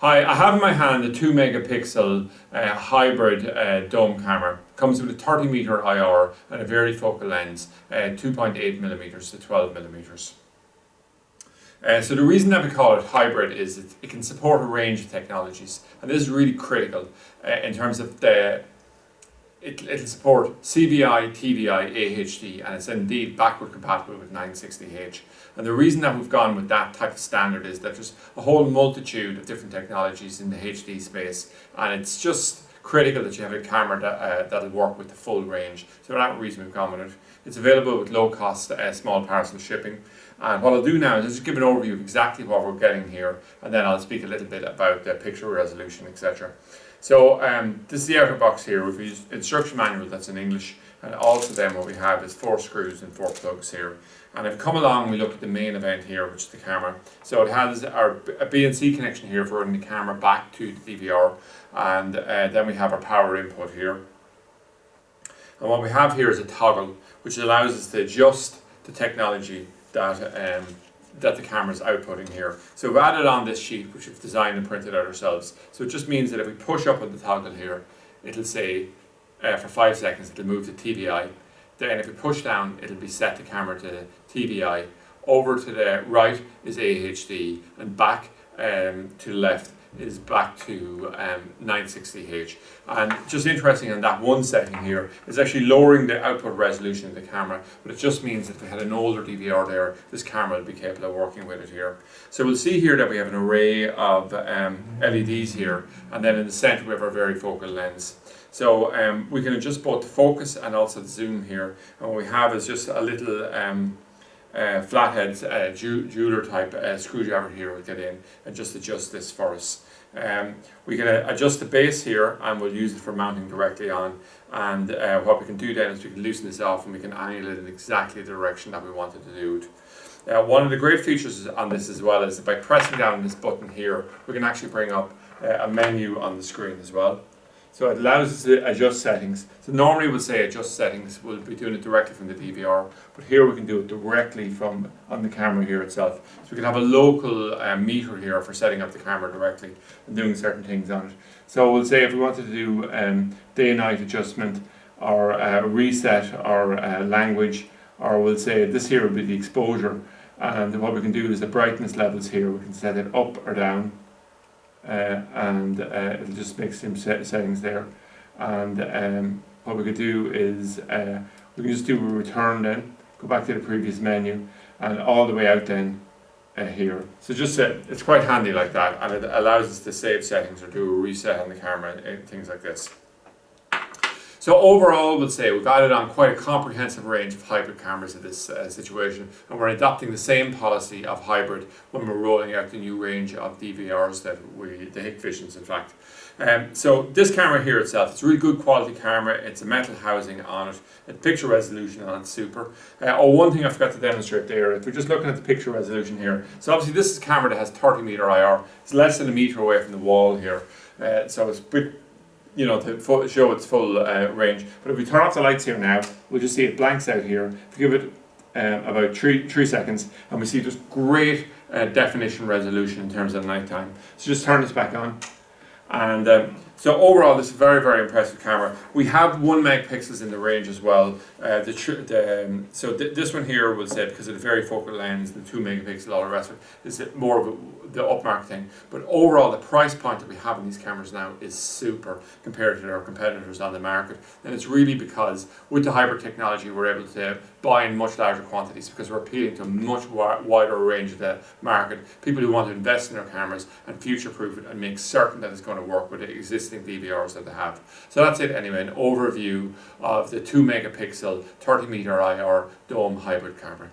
Hi, I have in my hand a 2 megapixel hybrid dome camera. Comes with a 30 meter IR and a varifocal lens, 2.8 millimeters to 12 millimeters. So the reason that we call it hybrid is it can support a range of technologies, and this is really critical in terms of it'll support CVI, TVI, AHD, and it's indeed backward compatible with 960H. And the reason that we've gone with that type of standard is that there's a whole multitude of different technologies in the HD space, and it's just critical that you have a camera that'll work with the full range. So for that reason we've gone with it. It's available with low cost small parcel shipping. And what I'll do now is just give an overview of exactly what we're getting here, and then I'll speak a little bit about the picture resolution, etc. So this is the outer box here. We've used instruction manual that's in English, and also then what we have is 4 screws and 4 plugs here. And if we come along, we look at the main event here, which is the camera. So it has a BNC connection here for running the camera back to the DVR, and then we have our power input here. And what we have here is a toggle, which allows us to adjust the technology that the camera's outputting here. So we've added on this sheet, which we've designed and printed out ourselves. So it just means that if we push up on the toggle here, it'll say for 5 seconds it'll move to TVI. Then if we push down, it'll be set the camera to TVI. Over to the right is AHD, and back to the left is back to 960H. And just interesting on that one setting here is actually lowering the output resolution of the camera, but it just means that if we had an older DVR there, this camera will be capable of working with it here. So we'll see here that we have an array of LEDs here, and then in the center we have our varifocal lens. So we can adjust both the focus and also the zoom here, and what we have is just a little flathead jeweler type screwdriver here will get in and just adjust this for us. We can adjust the base here, and we'll use it for mounting directly on, and what we can do then is we can loosen this off and we can angle it in exactly the direction that we wanted to do it. One of the great features on this as well is that by pressing down this button here, we can actually bring up a menu on the screen as well. So it allows us to adjust settings. So normally we'll say adjust settings, we'll be doing it directly from the DVR, but here we can do it directly from on the camera here itself. So we can have a local meter here for setting up the camera directly and doing certain things on it. So we'll say if we wanted to do day and night adjustment, or reset, or language, or we'll say this here will be the exposure, and what we can do is the brightness levels here, we can set it up or down. And it'll just make some settings there, and what we could do is we can just do a return, then go back to the previous menu and all the way out then here. So just it's quite handy like that, and it allows us to save settings or do a reset on the camera and things like this. So overall, we'll say we've added on quite a comprehensive range of hybrid cameras in this situation, and we're adopting the same policy of hybrid when we're rolling out the new range of DVRs the Hikvisions in fact. So this camera here itself, it's a really good quality camera. It's a metal housing on it. The picture resolution on it's super. One thing I forgot to demonstrate there, if we're just looking at the picture resolution here, so obviously this is a camera that has 30 meter IR. It's less than a meter away from the wall here, so it's to show its full range. But if we turn off the lights here now, we'll just see it blanks out here. If we give it about 3 seconds, and we see just great definition resolution in terms of nighttime. So just turn this back on. And so overall, this is a very, very impressive camera. We have 1 megapixels in the range as well. This one here will say, because of the varifocal lens, the 2 megapixel, all the rest of it, is more of the upmarket thing. But overall, the price point that we have in these cameras now is super compared to our competitors on the market. And it's really because with the hybrid technology, we're able to buy in much larger quantities because we're appealing to a much wider range of the market. People who want to invest in their cameras and future-proof it and make certain that it's going to work with the existing DVRs that they have. So that's it anyway, an overview of the 2 megapixel 30 meter IR dome hybrid camera.